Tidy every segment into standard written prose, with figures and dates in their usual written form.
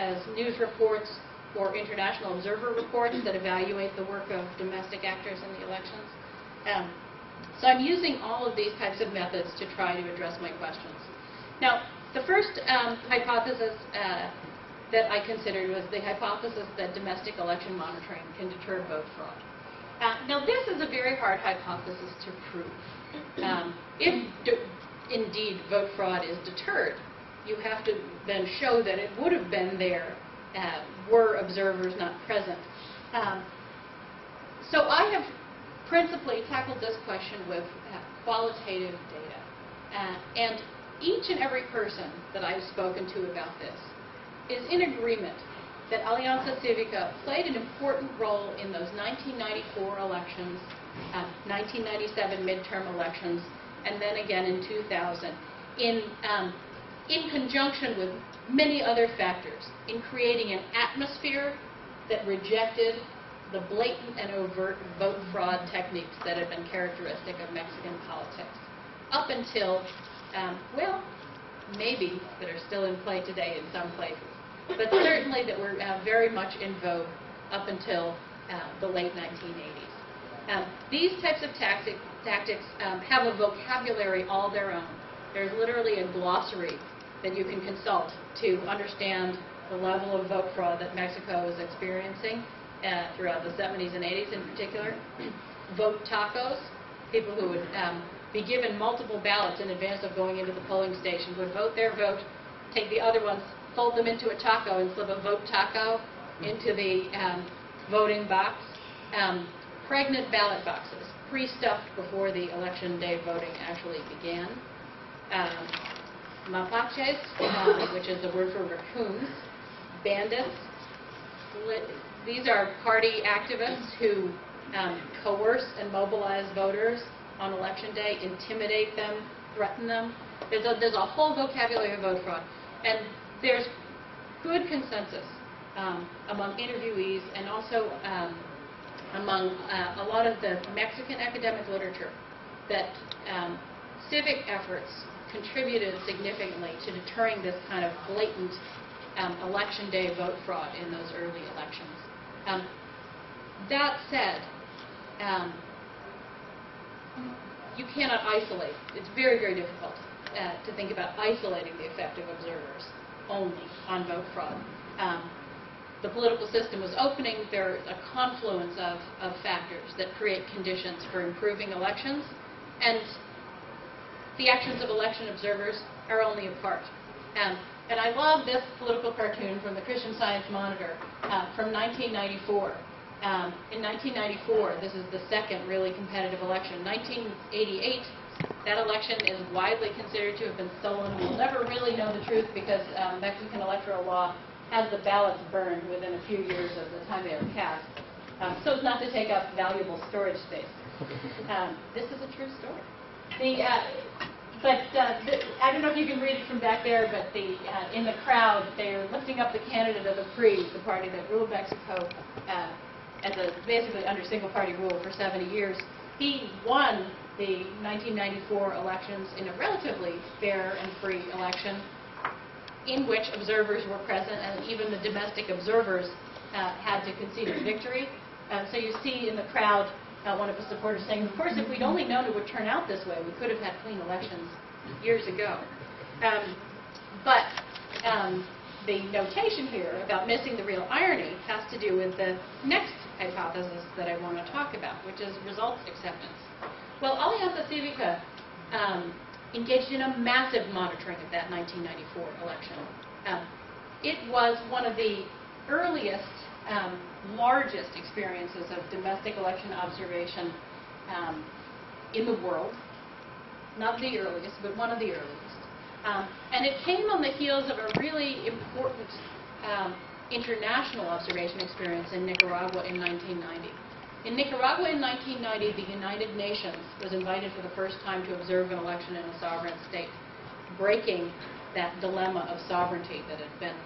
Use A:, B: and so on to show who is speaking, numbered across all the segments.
A: as news reports or international observer reports that evaluate the work of domestic actors in the elections. So I'm using all of these types of methods to try to address my questions. Now, the first hypothesis that I considered was the hypothesis that domestic election monitoring can deter vote fraud. Now, this is a very hard hypothesis to prove. If indeed vote fraud is deterred, you have to then show that it would have been there were observers not present. So I have principally tackled this question with qualitative data. And each and every person that I've spoken to about this is in agreement that Alianza Civica played an important role in those 1994 elections, 1997 midterm elections, and then again in 2000, in conjunction with many other factors, in creating an atmosphere that rejected the blatant and overt vote fraud techniques that have been characteristic of Mexican politics, up until, well, maybe that are still in play today in some places, but certainly that were very much in vogue up until the late 1980s. These types of tactics have a vocabulary all their own. There's literally a glossary that you can consult to understand the level of vote fraud that Mexico is experiencing throughout the 70s and 80s in particular. Vote tacos, people who would be given multiple ballots in advance of going into the polling station would vote their vote, take the other ones, fold them into a taco and slip a vote taco into the voting box. Pregnant ballot boxes, pre-stuffed before the election day voting actually began. Mapaches, which is the word for raccoons. Bandits. These are party activists who coerce and mobilize voters on election day, intimidate them, threaten them. There's a whole vocabulary of vote fraud. And there's good consensus among interviewees and also among a lot of the Mexican academic literature that civic efforts contributed significantly to deterring this kind of blatant election day vote fraud in those early elections. That said, you cannot isolate. It's very, very difficult to think about isolating the effect of observers only on vote fraud. The political system was opening. There's a confluence of factors that create conditions for improving elections, and the actions of election observers are only a part. And I love this political cartoon from the Christian Science Monitor from 1994. In 1994, this is the second really competitive election. 1988, that election is widely considered to have been stolen. We'll never really know the truth because Mexican electoral law has the ballots burned within a few years of the time they are cast, so as not to take up valuable storage space. This is a true story. I don't know if you can read it from back there, but in the crowd, they're lifting up the candidate of the PRI, the party that ruled Mexico basically under single-party rule for 70 years. He won the 1994 elections in a relatively fair and free election in which observers were present, and even the domestic observers had to concede a victory. So you see in the crowd one of the supporters saying, of course, if we'd only known it would turn out this way, we could have had clean elections years ago. But the notation here about missing the real irony has to do with the next hypothesis that I want to talk about, which is results acceptance. Well, Alianza Civica engaged in a massive monitoring of that 1994 election. It was one of the earliest, largest experiences of domestic election observation in the world. Not the earliest, but one of the earliest. And it came on the heels of a really important international observation experience in Nicaragua in 1990. In Nicaragua in 1990, the United Nations was invited for the first time to observe an election in a sovereign state, breaking that dilemma of sovereignty that had been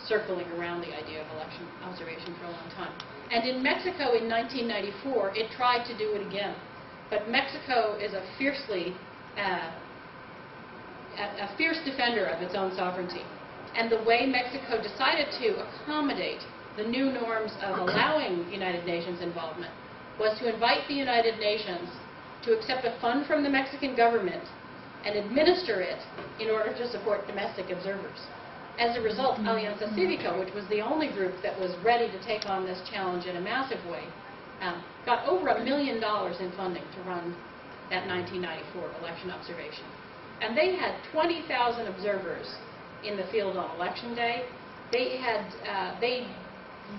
A: circling around the idea of election observation for a long time. And in Mexico in 1994, it tried to do it again. But Mexico is a fierce defender of its own sovereignty. And the way Mexico decided to accommodate the new norms of allowing United Nations involvement was to invite the United Nations to accept a fund from the Mexican government and administer it in order to support domestic observers. As a result, Alianza Cívica, which was the only group that was ready to take on this challenge in a massive way, got over $1 million in funding to run that 1994 election observation. And they had 20,000 observers in the field on election day. They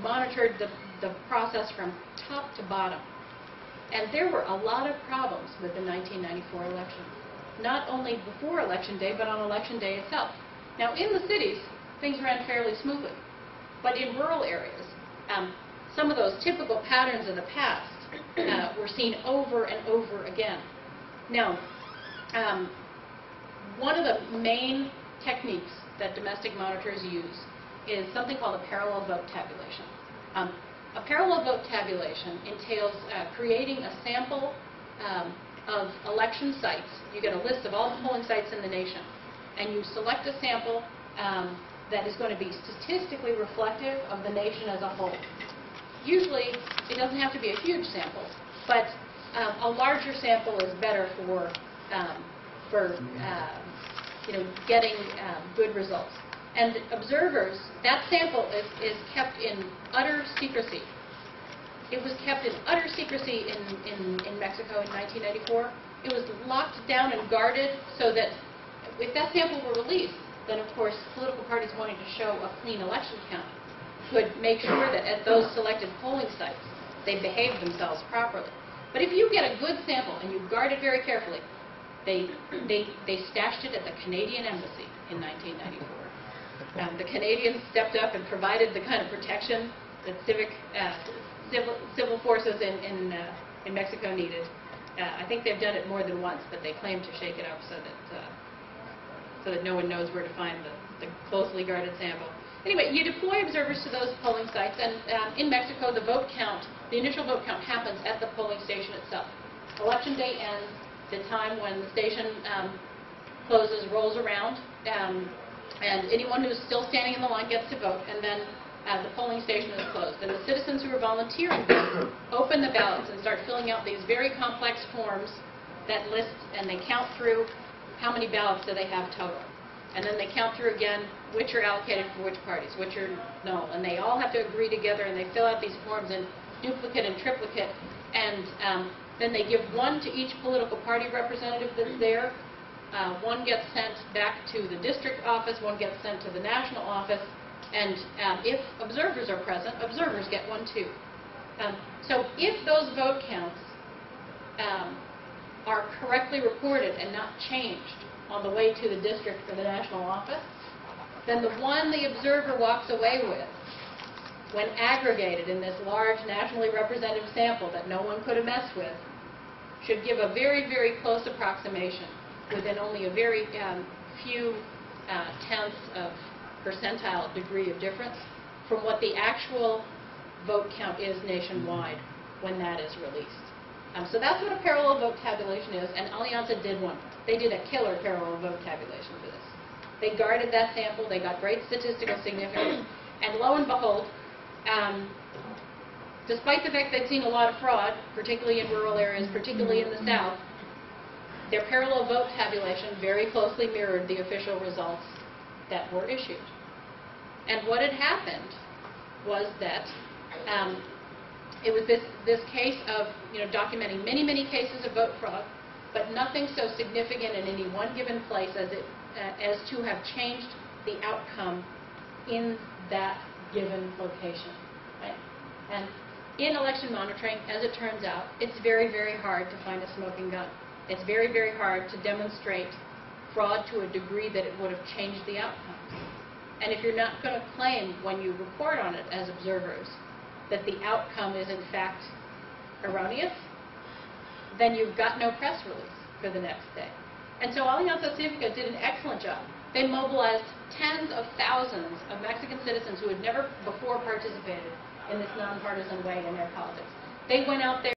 A: monitored the process from top to bottom. And there were a lot of problems with the 1994 election, not only before Election Day, but on Election Day itself. Now, in the cities, things ran fairly smoothly. But in rural areas, some of those typical patterns of the past were seen over and over again. Now, one of the main techniques that domestic monitors use is something called a parallel vote tabulation. A parallel vote tabulation entails creating a sample of election sites. You get a list of all the polling sites in the nation, and you select a sample that is going to be statistically reflective of the nation as a whole. Usually, it doesn't have to be a huge sample, but a larger sample is better for getting good results. And observers, that sample is kept in utter secrecy. It was kept in utter secrecy in Mexico in 1994. It was locked down and guarded so that if that sample were released, then of course political parties wanting to show a clean election count could make sure that at those selected polling sites they behaved themselves properly. But if you get a good sample and you guard it very carefully, they stashed it at the Canadian Embassy in 1994. The Canadians stepped up and provided the kind of protection that civil forces in Mexico needed. I think they've done it more than once, but they claim to shake it up so that no one knows where to find the closely guarded sample. Anyway, you deploy observers to those polling sites, and in Mexico, the initial vote count happens at the polling station itself. Election day ends, the time when the station closes rolls around, and anyone who's still standing in the line gets to vote, and then the polling station is closed. And the citizens who are volunteering open the ballots and start filling out these very complex forms that list, and they count through how many ballots do they have total. And then they count through again which are allocated for which parties, which are null. And they all have to agree together, and they fill out these forms in duplicate and triplicate, and then they give one to each political party representative that's there. One gets sent back to the district office, one gets sent to the national office, and if observers are present, observers get one too. So if those vote counts are correctly reported and not changed on the way to the district for the national office, then the one the observer walks away with, when aggregated in this large nationally representative sample that no one could have messed with, should give a very, very close approximation within only a very few tenths of percentile degree of difference from what the actual vote count is nationwide when that is released. So that's what a parallel vote tabulation is, and Alianza did one. They did a killer parallel vote tabulation for this. They guarded that sample, they got great statistical significance, and lo and behold, despite the fact they'd seen a lot of fraud, particularly in rural areas, particularly in the South, their parallel vote tabulation very closely mirrored the official results that were issued. And what had happened was that it was this case of documenting many, many cases of vote fraud, but nothing so significant in any one given place as to have changed the outcome in that given location. Right? And in election monitoring, as it turns out, it's very, very hard to find a smoking gun. It's very, very hard to demonstrate fraud to a degree that it would have changed the outcomes. And if you're not going to claim when you report on it as observers that the outcome is in fact erroneous, then you've got no press release for the next day. And so Alianza Cívica did an excellent job. They mobilized tens of thousands of Mexican citizens who had never before participated in this nonpartisan way in their politics. They went out there